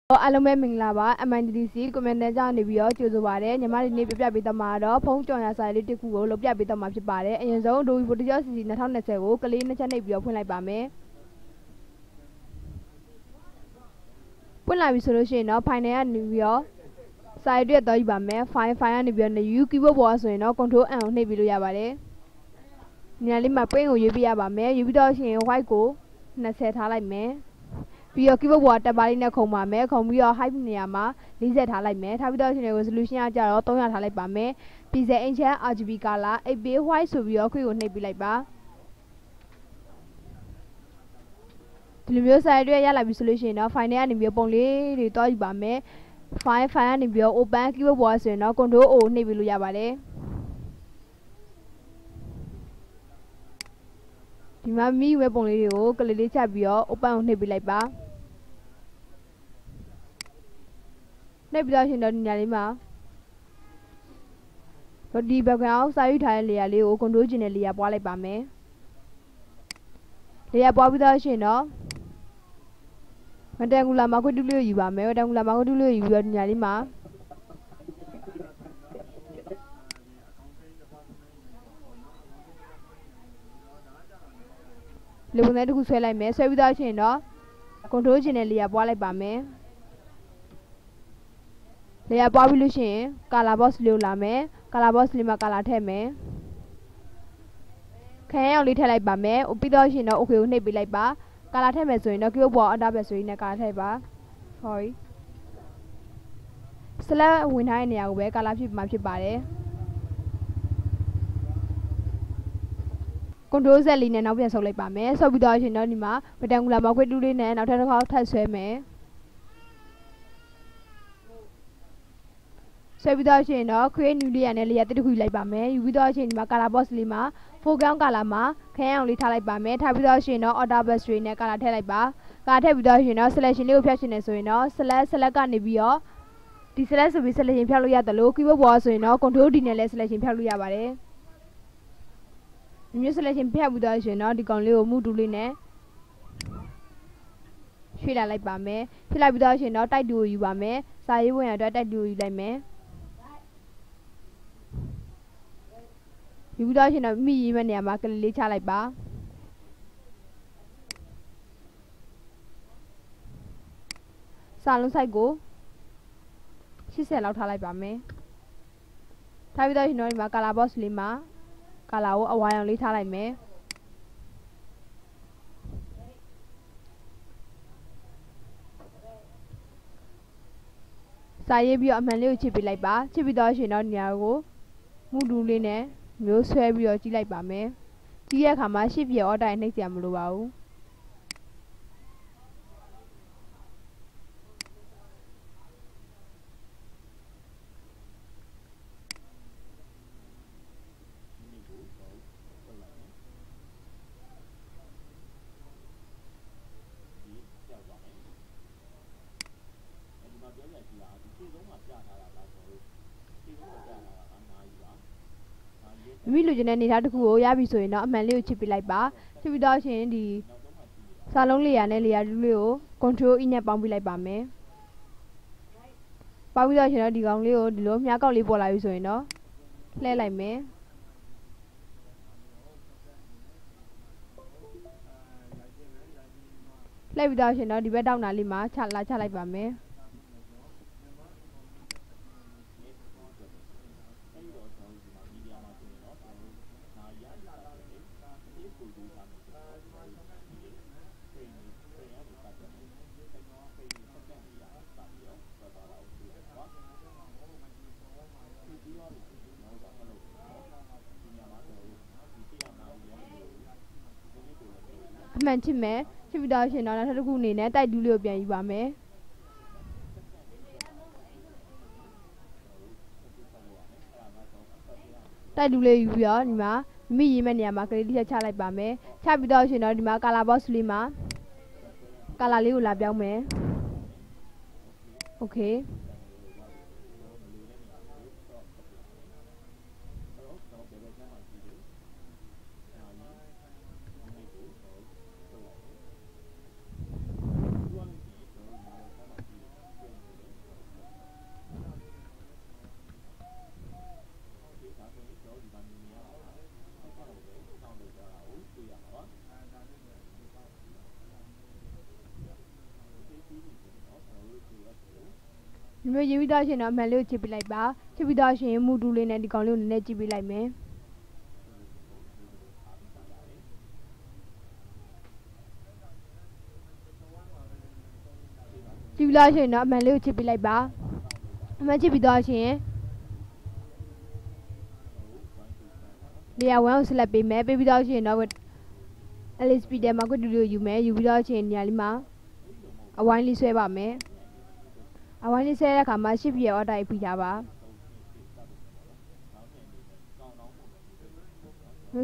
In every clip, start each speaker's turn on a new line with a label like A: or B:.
A: အားလုံးပဲမင်္ဂလာပါ MNDC ကွန်မန်ဒါကြောင့်နေပြီးတော့ကြိုဆိုပါရစေညီမတို့နေ့ပြပြပေးတော့မှာတော့ဖုန်းကြော်ရစာလေးတစ်ခုကိုလုပ်ပြပေးတော့မှာဖြစ်ပါတယ်အရင်ဆုံးဒိုဗီဗိုတကျော်စီစီ2020ကိုကလေးနှစ်ချက်နှိပ်ပြီးတော့ဖွင့်လိုက်ပါမယ်ဖွင့်လာပြီဆိုလို့ရှိရင်တော့ file ကနေပြီးတော့စာရွက်တွေတော့ယူပါမယ် file ကနေပြီးတော့ U keyboard ပေါ်ဆိုရင်တော့ control N ကိုနှိပ်ပြီးလို့ရပါတယ်နေရာလေးမှာ print ကိုရွေးပြရပါမယ်ရွေးပြီးတော့ရှိရင် white ကို20ထားလိုက်မယ်ပြီးတော့ keyboard ပေါ်တက်ပါလေးနဲ့ခုံပါမယ်ခုံပြီးတော့ height နေရာမှာ40ထားလိုက်မယ်ထားပြီးတော့ရှင် resolution ကကြတော့300ထားလိုက်ပါမယ် pixel ancient RGB color 8bit white ဆိုပြီးတော့ခွေကိုနှိပ်ပြလိုက်ပါဒီလိုမျိုး site တွေရလာပြီဆိုလို့ရှိရင်တော့ file ထဲကနေပြီးပုံလေးတွေတွားယူပါမယ် file ကနေပြီးတော့ open keyboard ပေါ်ဆိုရင်တော့ control O နှိပ်ပြီးလို့ရပါတယ်ဒီမှာမိဝဲပုံလေးတွေကိုကလေးလေးချပြီးတော့ open ကိုနှိပ်ပြလိုက်ပါနှိပ်ပြီးတော့ရှင်တော့ဒီညလေးမှာဒီ background စာယူထားတဲ့ layer လေးကို control ကျင်တဲ့ layer ပွားလိုက်ပါမယ် layer ပွားပြီးတော့ရှင်တော့ rectangular မှာခွဲတူးလေးယူပါမယ် rectangular မှာခွဲတူးလေးယူပြီးတော့ဒီညလေးမှာလေပုံစံတစ်ခုဆွဲလိုက်မယ်ဆွဲပြီးတော့ရှင်တော့ control ကျင်တဲ့ layer ပွားလိုက်ပါမယ်layer ပွားပြီးလို့ရှိရင် color box လေးကိုလာမယ် color box လေးမှာ color ထည့်မယ်ခရမ်းရောင်လေးထည့်လိုက်ပါမယ်ပြီးတော့ရှင်တော့ okay ကိုနှိပ်ပေးလိုက်ပါ color ထည့်မယ်ဆိုရင်တော့ keyboard ပေါ်အတားပဲဆိုရင်လည်း color ထည့်ပါ sorry select ဝင်ထားတဲ့နေရာကိုပဲ color ဖြစ်မှာဖြစ်ပါတယ် control Z လေးနဲ့နောက်ပြန်ဆုပ်လိုက်ပါမယ်ဆုပ်ပြီးတော့ရှင်တော့ဒီမှာ rectangular မှာခွဲတူးလေးနဲ့နောက်ထပ်တစ်ခါထပ်ဆွဲမယ်ဆွဲပြီးတော့ရှင်တော့ create new layer နဲ့ layer တစ်ခုယူလိုက်ပါမယ်ယူပြီးတော့ရှင်ဒီမှာ color box လေးမှာ foreground color မှာခရမ်းအောင်လေးထားလိုက်ပါမယ်ထားပြီးတော့ရှင်တော့ order box တွေနဲ့ color ထည့်လိုက်ပါ color ထည့်ပြီးတော့ရှင်တော့ selection လေးကိုဖြတ်ရှင်နေဆိုရင်တော့ select ကနေပြီးတော့ဒီ select ဆိုပြီး selection ဖြတ်လို့ရတယ်လို့ keyboard ပေါ်ဆိုရင်တော့ control D နဲ့လည်း selection ဖြတ်လို့ရပါတယ်ဒီမျိုး selection ဖြတ်ပြီးတော့ရှင်တော့ဒီကောင်လေးကို move tool လေးနဲ့ရွှေ့လာလိုက်ပါမယ်ရွှေ့လိုက်ပြီးတော့ရှင်တော့ type 2ကိုယူပါမယ်စာရေးဝင်ရအတွက် type 2ကိုယူလိုက်မယ်ယူပြီးတော့ရှင်တော့မိရေးမဲ့နေရာမှာကလေးလေးချလိုက်ပါစာလုံး size ကို80လောက်ထားလိုက်ပါမယ်ထားပြီးတော့ရှင်တော့ဒီမှာ color box လေးမှာ color ကိုအဝါရောင်လေးထားလိုက်မယ်စာရေးပြီးတော့အမှန်လေးကိုချစ်ပေးလိုက်ပါချစ်ပြီးတော့ရှင်တော့နေရာကိုမှုတူလေးနဲ့မျိုးဆွဲပြီးတော့ကြီးလိုက်ပါမယ်ကြီးတဲ့အခါမှာရှစ်ပြေအော်တိုင်နှိပ်စရာမလိုပါဘူးမိလူချင်းတဲ့နေသားတစ်ခုကိုရပြီဆိုရင်တော့အမှန်လေးကိုချစ်ပေးလိုက်ပါချစ်ပြီးတော့ရှင်ဒီစာလုံးလေးရနဲ့လေယာတူးလေးကို control E နဲ့ပေါင်းပြလိုက်ပါမယ်ပေါင်းပြီးတော့ရှင်တော့ဒီကောင်လေးကိုဒီလိုမြားကောက်လေးပေါ်လာပြီဆိုရင်တော့လှည့်လိုက်မယ်လှည့်ပြီးတော့ရှင်တော့ဒီဘက်တောက်နာလေးမှာချလိုက်ပါမယ်အမှန်ချစ်မယ်ချစ်ပြီးတော့ရှင်တော့နောက်တစ်ခုအနေနဲ့တိုက်တူးလေးကိုပြန်ယူပါမယ်တိုက်တူးလေးယူပြီးတော့ဒီမှာမိရေးမဲ့နေရာမှာကလေးတစ်ချက်ချလိုက်ပါမယ်ချပြီးတော့ရှင်တော့ဒီမှာ color box လေးမှာ color လေးကိုလာပြောင်းမယ် okay မျိုးရေးပြီးသားရှင်တော့အမှန်လေးကိုချစ်ပြလိုက်ပါချစ်ပြီးသားရှင်မူတူလေးနဲ့ဒီကောင်လေးကိုနည်းနည်းကြည့်ပေးလိုက်မယ်ကြည့်ပြီးသားရှင်တော့အမှန်လေးကိုချစ်ပြလိုက်ပါအမှန်ချစ်ပြီးသားရှင်နေရာဝမ်းကိုဆက်လက်ပေးမယ်ပေးပြီးသားရှင်တော့LSP တဲမှာကိုတူတူယူမယ်ယူပြီးသားရှင်နေရာလေးမှာအဝိုင်းလေးဆွဲပါမယ်အဝိုင်းလေးဆွဲတဲ့အခါမှာရှစ်ပြည့်အော်တိုက်ပြီးထားပါ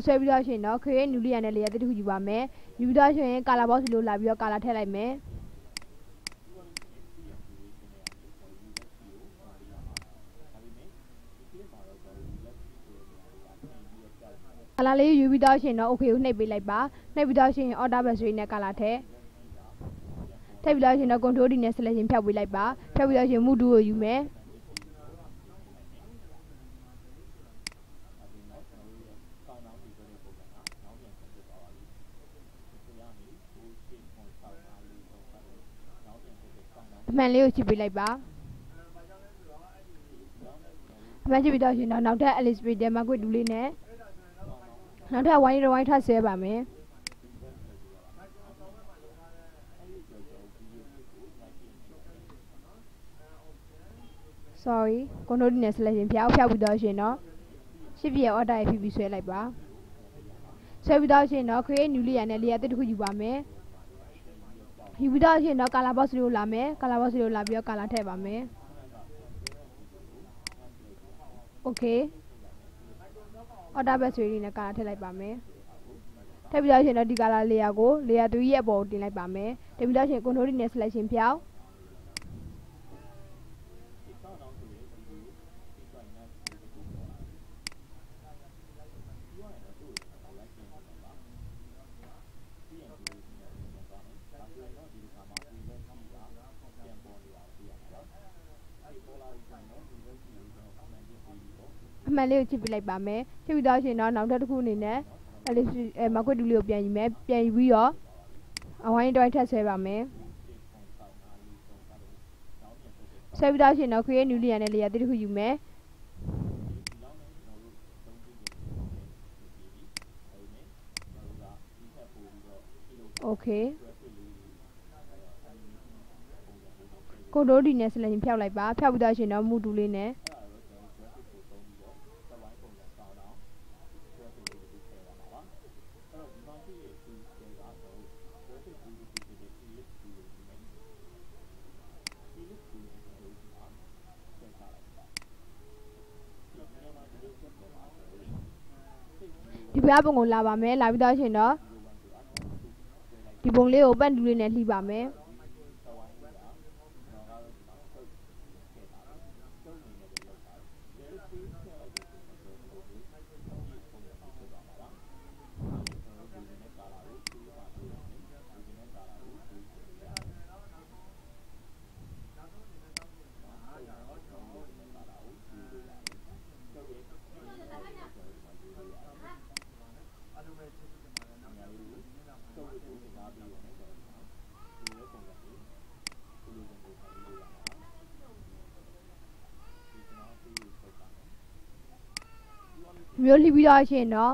A: ဆွဲပြီးတော့ရှင်တော့ခရီးနူလီယာနဲ့လေယာတစ်ခုယူပါမယ်ယူပြီးတော့ရှင်ကာလာဘောက်စီလိုလာပြီးတော့ကာလာထည့်လိုက်မယ်ကာလာလေးယူပြီးတော့ရှင်တော့ okay ကိုနှိပ်ပေးလိုက်ပါနှိပ်ပြီးတော့ရှင်အော်ဒါဘက်ဆွေးနဲ့ကာလာထည့်ပြီးတော့ရှင်တော့ control D နဲ့ selection ဖြောက်ပေးလိုက်ပါဖြောက်ပြီးတော့ရှင်မူတူကိုယူမယ်အမှန်လေးကိုချစ်ပေးလိုက်ပါအမှန်ချစ်ပြီးတော့ရှင်တော့နောက်ထပ် LSP တဲမှာကိုတူလေးနဲ့နောက်ထပ်ဝိုင်းထပ်ဆဲပါမယ်sorry ကွန်ထရိုးဒီနဲ့ selection ဖြောက်ပြီးတော့ရှင်တော့ရှစ်ပြည့်အော်ဒါဖြပြီးဆွဲလိုက်ပါဆွဲပြီးတော့ရှင်တော့ create new layer နဲ့ layer တစ်ခုယူပါမယ်ယူပြီးတော့ရှင်တော့ color box လို့လာမယ် color box လို့လာပြီးတော့ color ထည့်ပါမယ် okay အော်ဒါဘက်ဆွေးလေးနဲ့ color ထည့်လိုက်ပါမယ်ထည့်ပြီးတော့ရှင်တော့ဒီ color layer ကို layer 3ရဲ့အပေါ်ကိုတင်လိုက်ပါမယ်တင်ပြီးတော့ရှင် control နဲ့ selection ဖြောက်အမှန်လေးကိုချစ်ပြလိုက်ပါမယ်ချစ်ပြီးတော့ရှင်တော့နောက်ထပ်တစ်ခုအနေနဲ့မကွတ်တူလေးကိုပြန်ယူမယ်ပြန်ယူပြီးတော့အဝိုင်းတိုင်းထပ်ဆွဲပါမယ်ဆွဲပြီးတော့ရှင်တော့ create new layer နဲ့ layer တစ်ခုယူမယ်โอเคcontrol D နဲ့ selection ဖြောက်လိုက်ပါဖြောက်ပြီးတော့ရှင်တော့မူတူလေးနဲ့ဒီဘက်ပုံကိုလာပါမယ်လာပြီးတော့ရှင်တော့ဒီပုံလေးကိုပတ်တူလေးနဲ့လှီးပါမယ်မျိုးလှီးပြီးတော့ရှင်တော့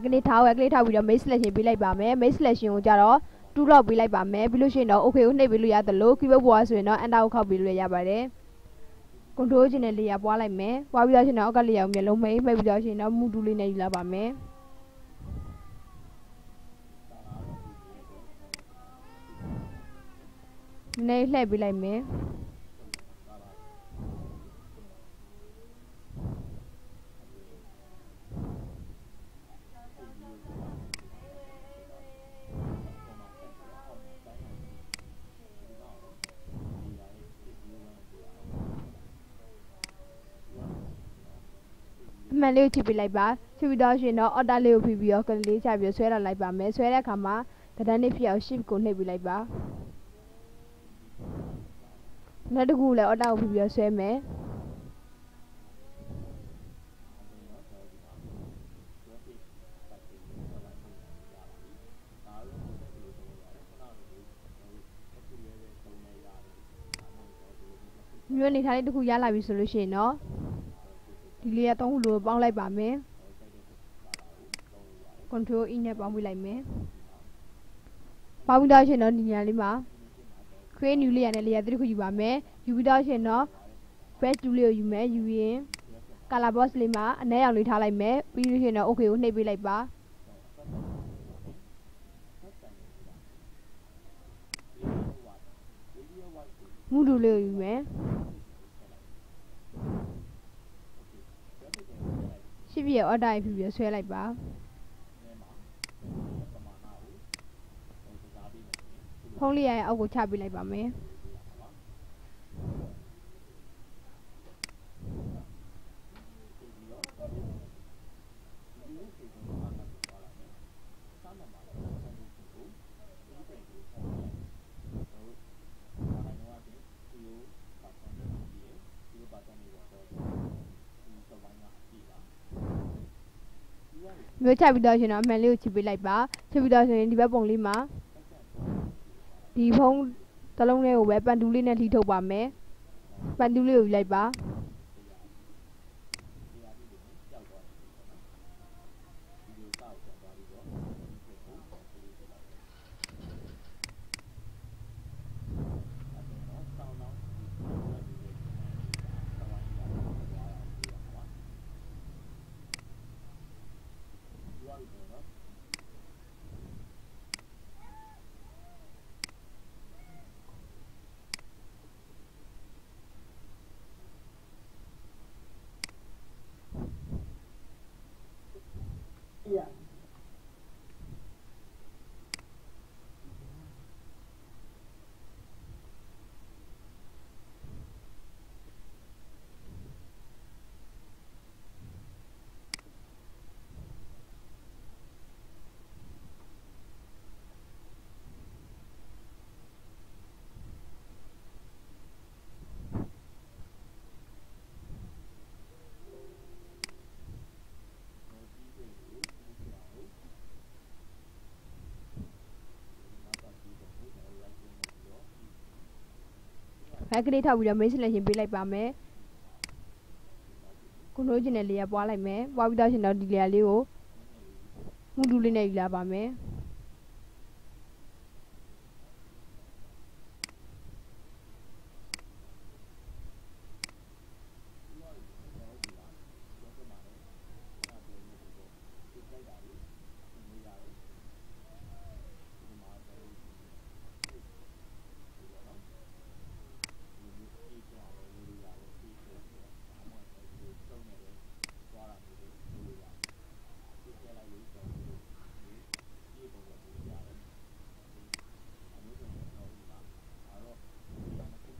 A: ကလေးထောက်ပြီးတော့ main selection ပေးလိုက်ပါမယ် main selection ကိုကြတော့2လောက်ပေးလိုက်ပါမယ်ပြီးလို့ရှိရင်တော့ okay ကိုနှိပ်ပေးလို့ရတယ်လို့ keyboard ပေါ်ဆိုရင်တော့ enter ကိုခောက်ပေးလို့ရပါတယ် control ချင်းနဲ့ layer ပွားလိုက်မယ်ပွားပြီးတော့ရှင်တော့အောက်က layer ကိုမျက်လုံးမိတ်ပြီးတော့ရှင်တော့မူတူလေးနဲ့ယူလာပါမယ်နည်းလှည့်ပေးလိုက်မယ်အမှန်လေးကိုချစ်ပြလိုက်ပါချစ်ပြီးတော့ရှင်တော့အော်ဒါလေးကိုဖိပြီးတော့ကလေးချပြီးဆွဲလာလိုက်ပါမယ်ဆွဲတဲ့အခါမှာတဒန်းလေးဖြစ်အောင် shift ကိုနှိပ်ပြလိုက်ပါနောက်တစ်ခုလည်းအော်ဒါကိုဖိပြီးတော့ဆွဲမယ် မျိုးနေထားတဲ့တစ်ခုရလာပြီဆိုလို့ရှိရင်တော့ဒီလေးက3ခုလို့ပေါင်းလိုက်ပါမယ် control E နဲ့ပေါင်းပြလိုက်မယ်ပေါင်းပြီးတော့ရှင်တော့ဒီနေရာလေးမှာ create new layer နဲ့ layer တစ်ခုယူပါမယ်ယူပြီးတော့ရှင်တော့ brush tool လေးကိုယူမယ်ယူရင် color box လေးမှာအနက်ရောင်လေးထားလိုက်မယ်ပြီးလို့ရှင်တော့ okay ကိုနှိပ်ပေးလိုက်ပါမူတူလေးကိုယူမယ်ရှိပြည့်အော်တာဖြစ်ပြီးဆွဲလိုက်ပါဖုံးလေးရရဲ့အောက်ကိုချပေးလိုက်ပါမယ်မျိုးချပြီးတော့ရှင်တော့အမှန်လေးကိုချစ်ပေးလိုက်ပါချစ်ပြီးတော့ဆိုရင်ဒီဘက်ပုံလေးမှာဒီဖုံးတစ်လုံးလေးကိုပဲပန်တူလေးနဲ့လှီးထုတ်ပါမယ်ပန်တူလေးကိုယူလိုက်ပါဘက်ကလေးထောက်ပြီးတော့ main selection ပေးလိုက်ပါမယ်ကိုနိုးကျင်တဲ့ layer ပွားလိုက်မယ်ပွားပြီးတော့ရှင်တော့ဒီ layer လေးကိုမှုတူလေးနဲ့ယူလာပါမယ်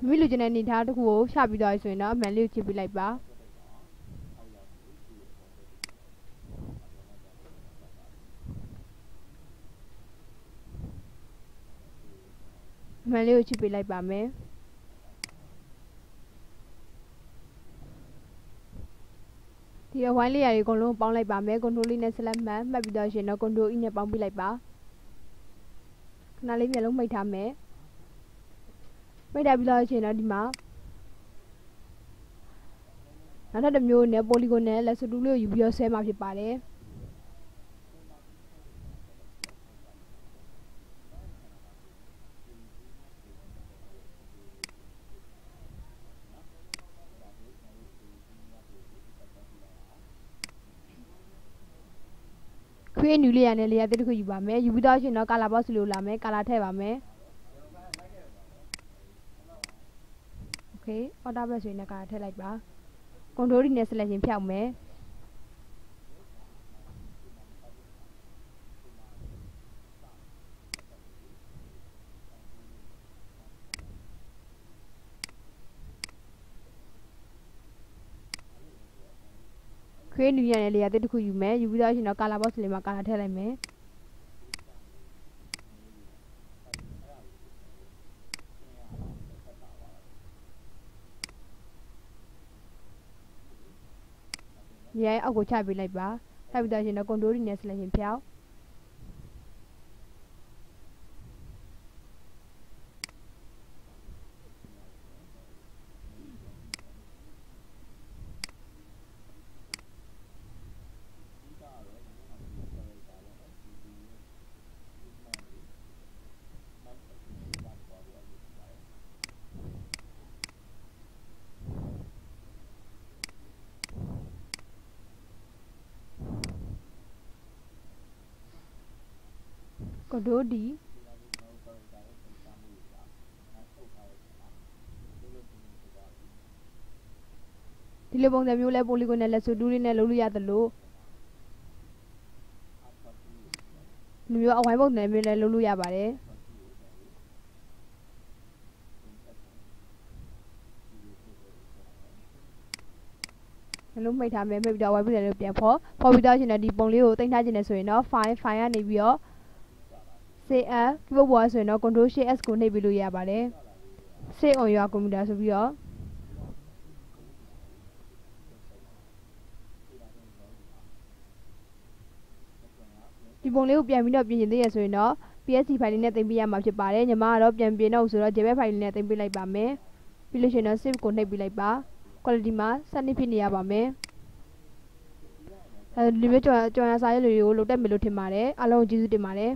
A: မိလူကျင်တဲ့အနေထားတစ်ခုကိုရှာပြီးသွားပြီဆိုရင်တော့အမှန်လေးကိုချစ်ပေးလိုက်ပါအမှန်လေးကိုချစ်ပေးလိုက်ပါမယ်ဒီအဝိုင်းလေးရာတွေအကုန်လုံးပေါင်းလိုက်ပါမယ် control လေးနဲ့ select မှတ်ပြီးတော့ရှင်တော့ control E နဲ့ပေါင်းပြလိုက်ပါခဏလေးမျက်လုံးမိတ်ထားမယ်မိတ်ထားပြီးတော့ရှင်တော့ဒီမှာနောက်ထပ်တစ်မျိုးနဲ့ polygon နဲ့ lasso tool လေးကိုယူပြီးတော့ဆွဲမှာဖြစ်ပါတယ်create new layer နဲ့ layer တစ်ခုယူပါမယ်ယူပြီးတော့ရှင်တော့ color box လို့လာမယ် color ထည့်ပါမယ် okay order box ဆိုရင်လည်း color ထည့်လိုက်ပါ control D နဲ့ selection ဖြောက်မယ်create new layer နဲ့ layer တစ်ခုယူမယ်ယူပြီးတော့ရှင်တော့ color box လေးမှာ color ထည့်လိုက်မယ်ရဲအောက်ကိုချပေးလိုက်ပါထပ်ပြီးတော့ရှင်တော့ control D နဲ့ selection ဖြောက် control D ဒီလိုပုံစံမျိုးလဲ polygon နဲ့လက်စွပ်တူးလေးနဲ့လုပ်လို့ရတယ်လို့ဒီမျိုးအဝိုင်းပုံစံမျိုးလဲလုပ်လို့ရပါတယ်လုံးမိတ်ထားမယ်မိတ်ပြီးတော့ web လေးပြန်ဖော်ပြီးတော့ရှင်လည်းဒီပုံလေးကိုတင်ထားခြင်းနဲ့ဆိုရင်တော့ file ကနေပြီးတော့ save keyboard ပေါ်ဆိုရင်တော့ control shift s ကိုနှိပ်ပြီးလို့ရပါတယ် save on your computer ဆိုပြီးတော့ဒီပုံလေးကိုပြန်ပြီးတော့ပြင်သေးရဆိုရင်တော့ psc ဖိုင်လေးနဲ့တင်ပြရမှာဖြစ်ပါတယ်ညီမကတော့ပြန်ပြင်တော့ဆိုတော့ jpeg ဖိုင်လေးနဲ့တင်ပြလိုက်ပါမယ်ပြီးလို့ရှိရင်တော့ save ကိုနှိပ်ပြီးလိုက်ပါ quality မှာစနစ်ဖြစ်နေရပါမယ်ဒီမျိုးကြော်ရစာရေးတွေကိုလုပ်တတ်မယ်လို့ထင်ပါတယ်အားလုံးကျေးဇူးတင်ပါတယ်